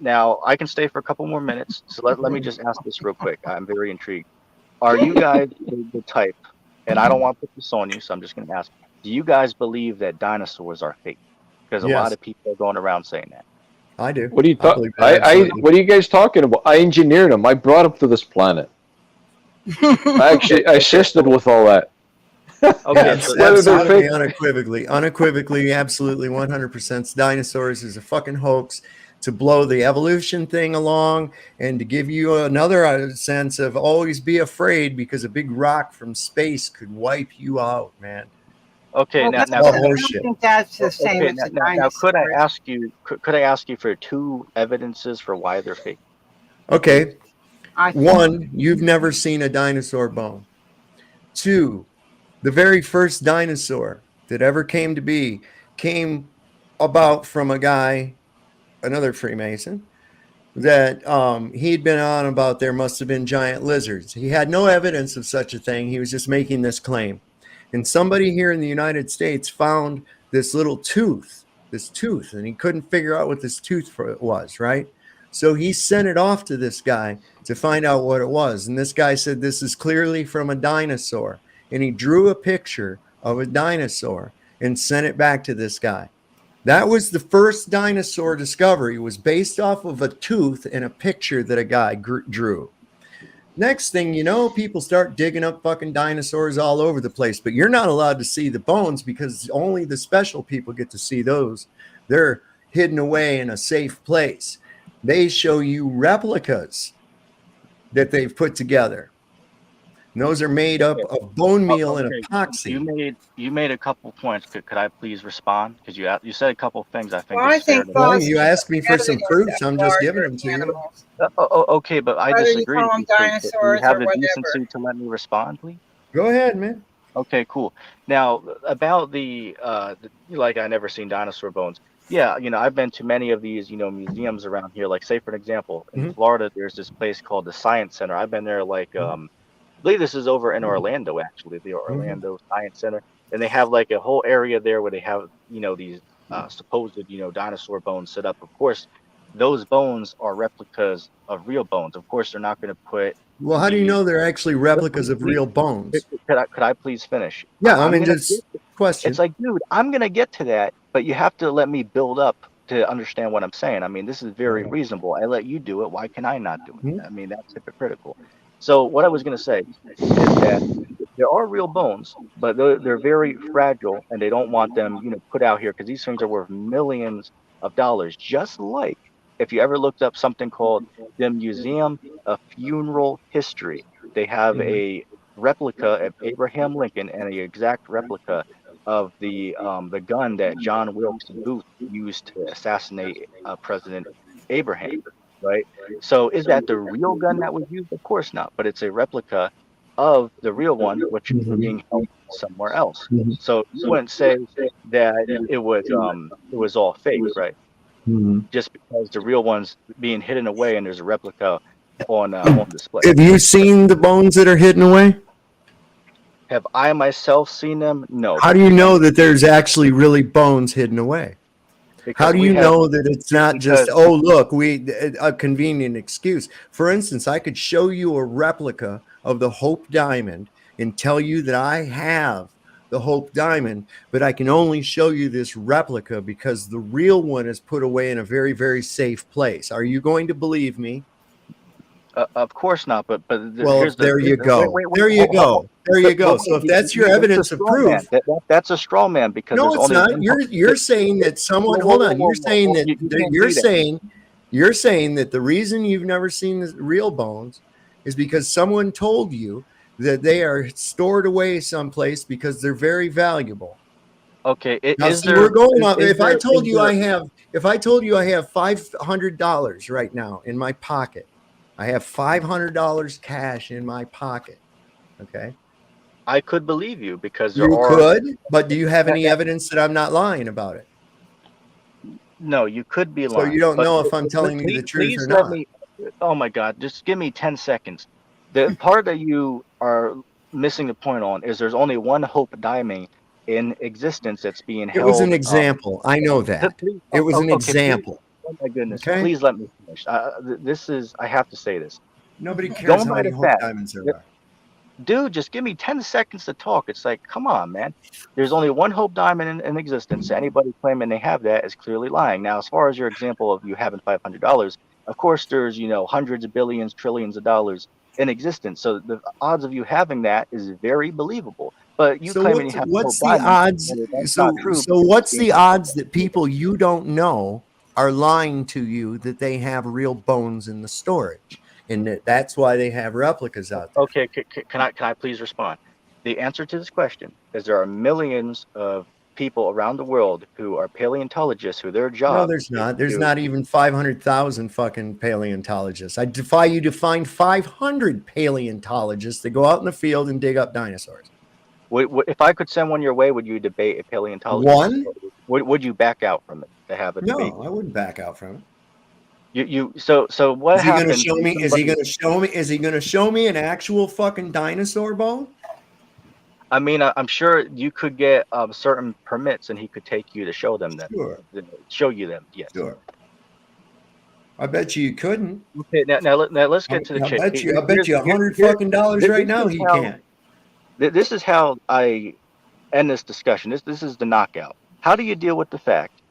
Now I can stay for a couple more minutes. So let me just ask this real quick. I'm very intrigued. Are you guys the type, and I don't want to put this on you, so I'm just going to ask, do you guys believe that dinosaurs are fake? Because a lot Yes, of people are going around saying that. I do. What are you I talk? believe it absolutely. What are you guys talking about? I engineered them. I brought them to this planet. I Okay, actually okay, assisted with all that. okay. So Whether they're Absolutely, fake, unequivocally, absolutely, 100%. Dinosaurs is a fucking hoax to blow the evolution thing along and to give you another sense of always be afraid because a big rock from space could wipe you out, man. okay, Well, now That's now all could, I don't horseshit. think that's the same okay as a now could I dinosaur. ask you could I ask you for two evidences for why they're fake? Okay, I think one, you've never seen a dinosaur bone. Two, the very first dinosaur that ever came to be came about from a guy, another Freemason, that he'd been on about there must have been giant lizards. He had no evidence of such a thing. He was just making this claim. And somebody here in the United States found this tooth, and he couldn't figure out what this tooth was, right? So he sent it off to this guy to find out what it was. And this guy said, this is clearly from a dinosaur. And he drew a picture of a dinosaur and sent it back to this guy. That was the first dinosaur discovery. It was based off of a tooth and a picture that a guy drew. Next thing you know, people start digging up fucking dinosaurs all over the place, but you're not allowed to see the bones because only the special people get to see those. They're hidden away in a safe place. They show you replicas that they've put together. And those are made up Okay. of bone meal and Okay, epoxy. you made a couple points. Could I please respond? Because you said a couple things I think well, is I fair think to. Well, fossils you asked me are for some evidence proofs. of I'm just giving larger them to you. animals, Okay, but I whether you disagree call with them you. So do you dinosaurs have or the whatever. decency to let me respond, please? Go ahead, man. Okay, cool. Now about like I never seen dinosaur bones. Yeah, I've been to many of these, museums around here. Like say for an example, in Mhm. Florida, there's this place called the Science Center. I've been there like I believe this is over in Orlando actually, the Mhm. Orlando Science Center, and they have like a whole area there where they have these supposed dinosaur bones set up. Of course, those bones are replicas of real bones. Of course, they're not going to put Well, how do you the. know they're actually replicas of Please, real bones? could I please finish? Yeah, I I'm mean, gonna just it's question. like, dude, I'm gonna get to that, but you have to let me build up to understand what I'm saying. I mean, this is very Uh, reasonable. I let you do it. Why can I not do it? hmm? I mean, that's hypocritical. So what I was gonna say is that there are real bones, but they're very fragile, and they don't want them, put out here because these things are worth millions of dollars. Just like if you ever looked up something called the Museum of Funeral History, they have Mhm. a replica of Abraham Lincoln and the exact replica of the gun that John Wilkes Booth used to assassinate President Abraham, right? So is that the real gun that was used? Of course not, but it's a replica of the real one, which is Mhm. being held somewhere else. Mhm. So you wouldn't say that it was all fake, right? Mhm. Just because the real one's being hidden away and there's a replica on display. Have you seen the bones that are hidden away? Have I myself seen them? No, How do you because know that there's actually really bones hidden away? How do we you have know that it's not just, because oh, look, a convenient excuse? For instance, I could show you a replica of the Hope Diamond and tell you that I have the Hope Diamond, but I can only show you this replica because the real one is put away in a very, very safe place. Are you going to believe me? of course not. But Well, there you wait go. wait wait There you go. There you go. So if that's your that's a evidence of straw man. proof, That's a straw man because no, there's it's only not. one. You're saying that someone. Hold on. You're saying that You can't say that. you're saying that the reason you've never seen the real bones is because someone told you that they are stored away someplace because they're very valuable. Okay, Now, see, we're going up. is there If I told you I have $500 right now in my pocket, I have $500 cash in my pocket. Okay. I could believe you because there You are could, but do you have that, any that evidence that I'm not lying about it? no, you could be So you lying, don't but know if I'm telling you please the truth or please let not. me. Oh my God, just give me 10 seconds. The part that you are missing the point on is there's only one Hope Diamond in existence that's being It was an held. example. I know that. Please, It was an okay, please, example. Oh my goodness! Okay? Please let me finish. This is. I have to say this. Nobody cares Going how by many the Hope fact Diamonds there that, are. dude, just give me 10 seconds to talk. It's like, come on, man. There's only one Hope Diamond in existence. Anybody claiming they have that is clearly lying. Now, as far as your example of you having $500, of course, there's hundreds of billions, trillions of dollars in existence. So the odds of you having that is very believable. But you So claiming you have the Hope what's the Diamond, odds? well, that's not So true so because what's you the can't odds that prove it. people you don't know are lying to you that they have real bones in the storage, and that's why they have replicas out there? Okay, can I please respond? The answer to this question is there are millions of people around the world who are paleontologists who their No, job there's is not. There's to. not even 500,000 fucking paleontologists. I defy you to find 500 paleontologists to go out in the field and dig up dinosaurs. If I could send one your way, would you debate a paleontologist? One? Or would you back out from it to have a debate? No, I wouldn't back out from it. So what Is he going to happens show when me? Is he somebody? going to show me? Is he going to show me an actual fucking dinosaur bone? I mean, I'm sure you could get certain permits, and he could take you to show them that, Sure, show you them. Yes. sure. I bet you couldn't. Okay. Now let's get to the chase. I bet you a hundred Here, fucking dollars right this now is he how can't. this is how I end this discussion. This is the knockout. How do you deal with the fact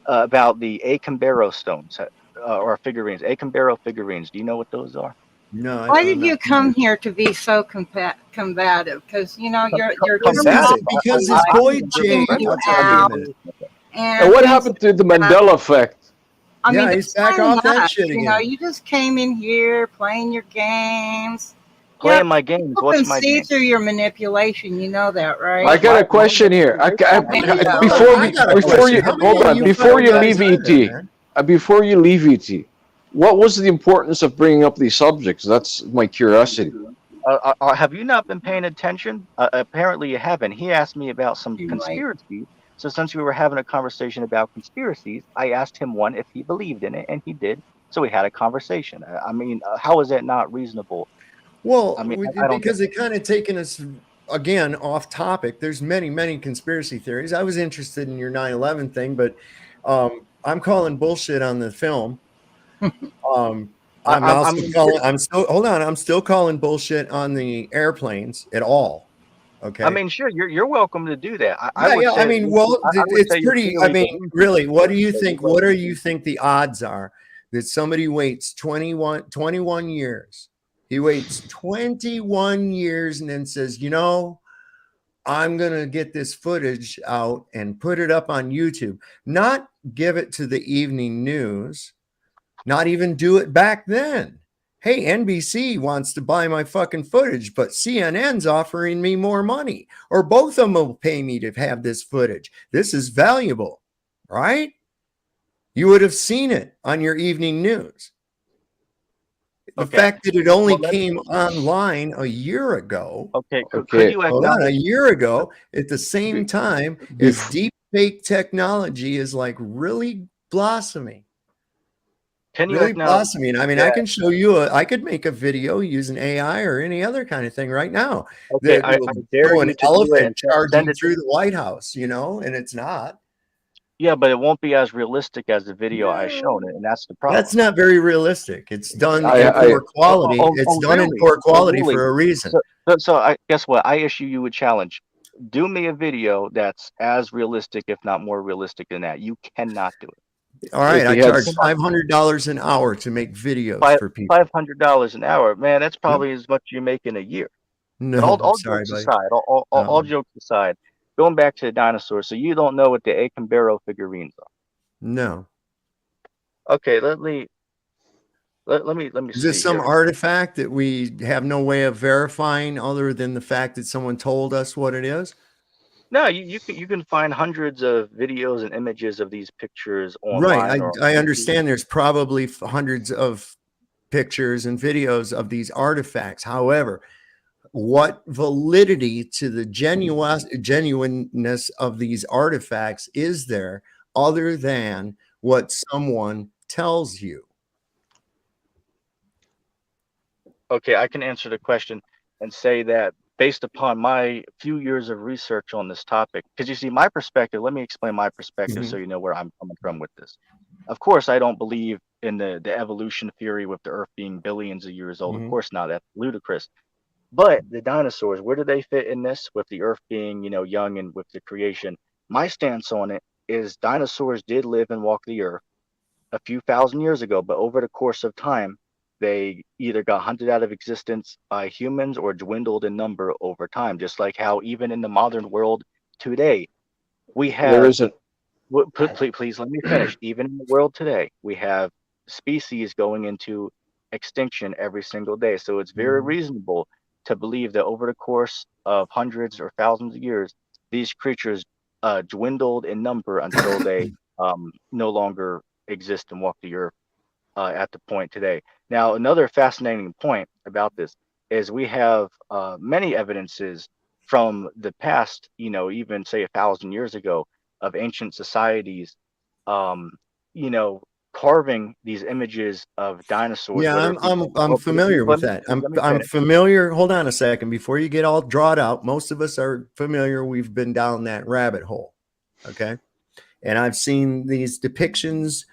about the Acambaro stones or figurines? Acambaro figurines. Do you know what those are? No, Why I'm did not you come familiar. here to be so combative? Because you're Combative. Because this I'm boy being very Jake. you friendly. I'll tell I'm you in a being out, minute. very friendly. And and what things happened to the like that. Mandela effect? I mean, Yeah, he's it's back kind of off that nuts. shit again. You just came in here playing your games. Yeah, Playing my games. people can What's my see game? through your manipulation. You know that, I right? got a question here. I think Hey, so. hold on. I got a Before question. you How many hold of on you before fucking you guys leave are there, ET, man? before you leave ET, what was the importance of bringing up these subjects? That's my curiosity. Have you not been paying attention? Apparently you haven't. He asked me about some You're right. conspiracies. So since we were having a conversation about conspiracies, I asked him one if he believed in it, and he did. So we had a conversation. I mean, how is that not reasonable? I Well, mean, I don't get because it kind of taken us again off topic. There's many conspiracy theories. I was interested in your 9/11 thing, but I'm calling bullshit on the film. Um, I'm I also mean, calling. I'm still hold on. I'm still calling bullshit on the airplanes at all. I Okay. mean, sure, you're welcome to do that. I Yeah, would yeah. I say mean, well, I would it's say your pretty. I theory mean, delusional, really, what do you but you're think? What do welcome to you do that. think the odds are that somebody waits 21 years? He waits 21 years and then says, I'm going to get this footage out and put it up on YouTube, not give it to the evening news, not even do it back then. Hey, NBC wants to buy my fucking footage, but CNN's offering me more money, or both of them will pay me to have this footage. This is valuable, right? You would have seen it on your evening news. The Okay. fact that it only Well, let's. came online a year ago, Okay. Could Okay, you hold on, a acknowledge? year ago, at the same time as bef- deep fake technology is like really blossoming. Can you Really acknowledge blossoming. I mean, I that? can show you I could make a video using AI or any other kind of thing right now Okay, that I will dare show an you to do it and elephant send charging it to through me. the White House, and it's not. Yeah, but it won't be as realistic as the video I shown No, it, and that's the that's problem. not very realistic. It's done I, in I poor quality. It's done in Really? poor Oh, quality really? for a reason. So I guess what? I issue you a challenge. Do me a video that's as realistic, if not more realistic than that. You cannot do it. All if right, I he had You charge s- cannot do it. $500 an hour to make videos for people. $500 an hour, man. That's Yep. probably as much you make in a year. But No, I'm all sorry, jokes buddy. aside, all jokes aside, going back to the dinosaurs. So you don't know what the Acambaro figurines No. are. Okay, let me Is this see some here. artifact that we have no way of verifying other than the fact that someone told us what it is? No, you can find hundreds of videos and images of these pictures Right. online or I on YouTube. understand there's probably hundreds of pictures and videos of these artifacts. However, what validity to the genuineness of these artifacts is there other than what someone tells you? Okay, I can answer the question and say that based upon my few years of research on this topic, because you see, my perspective, let me explain my perspective Mhm. so you know where I'm coming from with this. Of course, I don't believe in the evolution theory with the Earth being billions of years old. Of Hmm. course not. That's ludicrous. But the dinosaurs, where do they fit in this with the Earth being, young and with the creation? My stance on it is dinosaurs did live and walk the Earth a few thousand years ago, but over the course of time, they either got hunted out of existence by humans or dwindled in number over time, just like how even in the modern world today, we There have isn't. please let me finish. Even in the world today, we have species going into extinction every single day. So it's very Hmm. reasonable to believe that over the course of hundreds or thousands of years, these creatures dwindled in number until they no longer exist and walk the earth at the point today. Now, another fascinating point about this is we have many evidences from the past, even say 1,000 years ago, of ancient societies, um, you know, carving these images of dinosaurs, Yeah, whether I'm it be, I'm I'm please familiar with that. let me I'm finish. familiar. Hold on a second before you get all drawn out. Most of us are familiar. We've been down that rabbit hole. Okay. And I've seen these depictions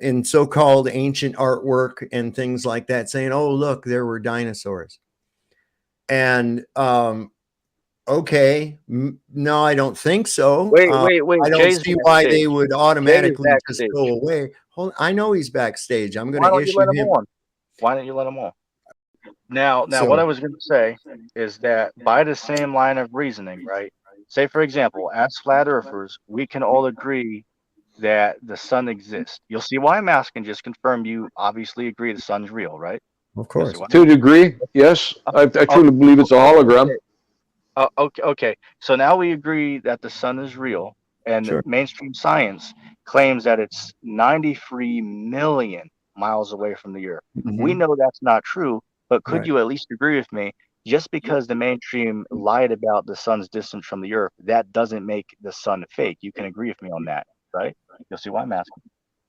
in so-called ancient artwork and things like that saying, "Oh, look, there were dinosaurs." And okay, no, I don't think so. Wait. I don't Jay's see why they backstage. would Jay is automatically just go backstage. away. Hold, I know he's backstage. I'm going Why to don't you issue let him him. on? Why don't you let him on? Now, what I So, was going to say is that by the same line of reasoning, right? Say, for example, as flat earthers, we can all agree that the sun exists. You'll see why I'm asking. Just confirm you obviously agree the sun's real, right? of You'll see course. why. To a degree, yes. Uh, I uh, truly believe it's a hologram. okay. Okay. So now we agree that the sun is real, and Sure. mainstream science claims that it's 93 million miles away from the Earth. We Hmm. know that's not true, but could Right. you at least agree with me? Just because the mainstream lied about the sun's distance from the Earth, that doesn't make the sun fake. You can agree with me on that, right? You'll see why I'm asking.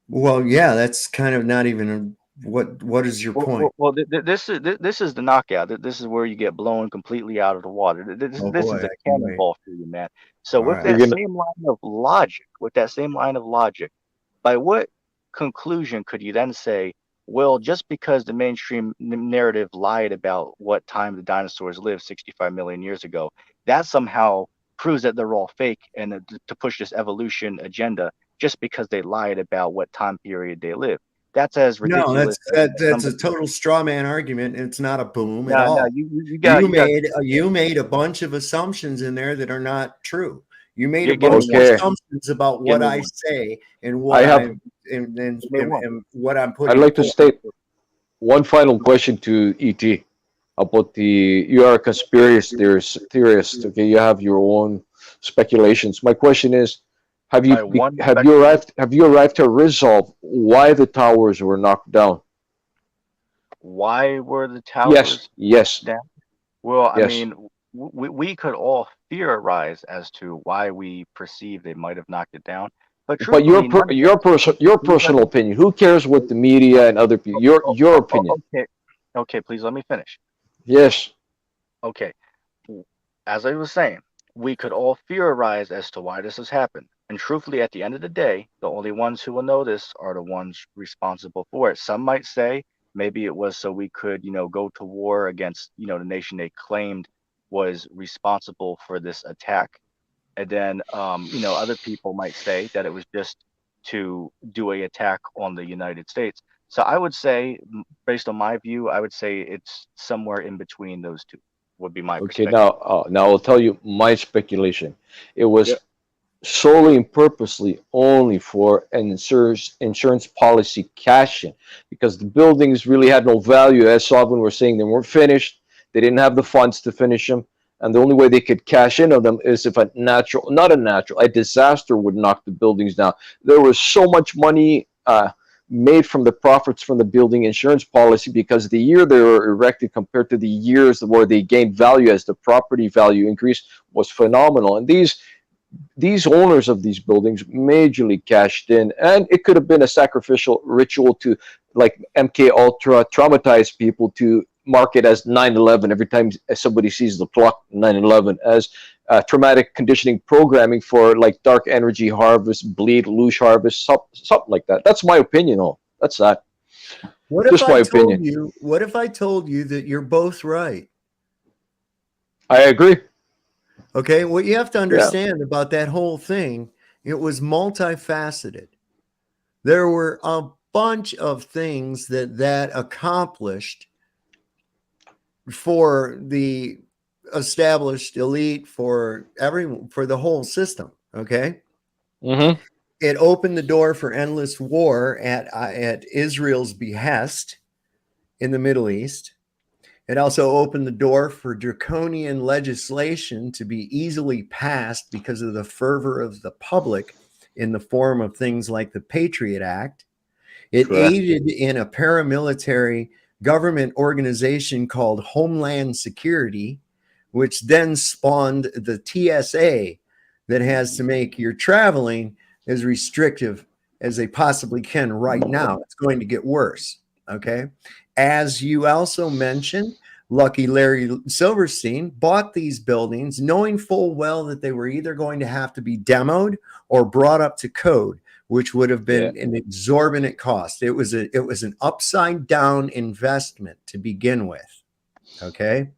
Well, yeah, that's kind of not even what is your point? This is the knockout. This is where you get blown completely out of the water. Oh This boy, is a I can't wait. cannonball for you, man. So All with right. You're that gonna. same line of logic, by what conclusion could you then say, well, just because the mainstream narrative lied about what time the dinosaurs lived 65 million years ago, that somehow proves that they're all fake and to push this evolution agenda just because they lied about what time period they lived. That's as No, ridiculous as that's a somebody. total straw man argument. It's not a boom at No, all. you got You made a bunch of assumptions in there that are not true. You made a give me bunch of one. Okay, assumptions about Give what me I one. say and I what have. I and, Give me one. and what I'm I'd putting like to forth. state one final question to ET about the. You are a conspiracy theorist. Okay, you have your own speculations. My question is, My one speculation. have you arrived to resolve why the towers were knocked down? Why were the Yes, towers knocked yes, down? Well, I yes. mean, we could all theorize as to why we perceive they might have knocked it down, but But truthfully, none of us. your Please let personal me. opinion. Who cares what the media and other people? Your opinion. Okay, okay. Please let me finish. Yes. Okay. As I was saying, we could all theorize as to why this has happened. And truthfully, at the end of the day, the only ones who will know this are the ones responsible for it. Some might say maybe it was so we could, go to war against, the nation they claimed was responsible for this attack. And then, other people might say that it was just to do a attack on the United States. So I would say, based on my view, I would say it's somewhere in between those two, would be my Okay. perspective. Now I'll tell you my speculation. It Yeah. was solely and purposely only for an insurance policy cash in because the buildings really had no value. As Sovereign were saying, they weren't finished. They didn't have the funds to finish them. And the only way they could cash in on them is if a disaster would knock the buildings down. There was so much money made from the profits from the building insurance policy because the year they were erected compared to the years where they gained value as the property value increased was phenomenal. And these owners of these buildings majorly cashed in, and it could have been a sacrificial ritual to, like MK Ultra, traumatize people to mark it as 9/11 every time somebody sees the clock 9/11 as traumatic conditioning programming for like dark energy harvest, bleed, loosh harvest, something like that. That's my opinion. Oh, that's that. What if Just my I told opinion. you? What if I told you that you're both right? I agree. Okay, what you have to Yeah. understand about that whole thing, it was multifaceted. There were a bunch of things that accomplished for the established elite, for everyone, for the whole system. Okay, Mm-hmm. it opened the door for endless war at Israel's behest in the Middle East. It also opened the door for draconian legislation to be easily passed because of the fervor of the public in the form of things like the Patriot Act. It Correct. aided in a paramilitary government organization called Homeland Security, which then spawned the TSA that has to make your traveling as restrictive as they possibly can right now. It's going to get worse. Okay. As you also mentioned, Lucky Larry Silverstein bought these buildings knowing full well that they were either going to have to be demoed or brought up to code, which would have Yeah. been an exorbitant cost. It was an upside down investment to begin with. Okay.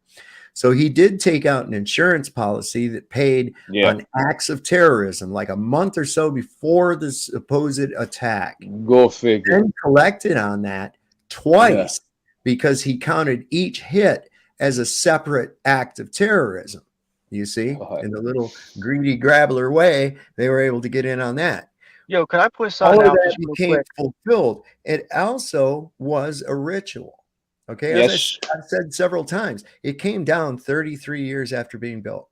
So he did take out an insurance policy that paid Yeah. on acts of terrorism like a month or so before the supposed attack, Go figure. then collected on that Yeah. twice because he counted each hit as a separate act of terrorism. You see, in the little greedy grabbler way, they were able to get in on that. Yo, could I put All something of out that just real became quick? fulfilled. It also was a ritual. Okay, as Yes. I've said several times, it came down 33 years after being built.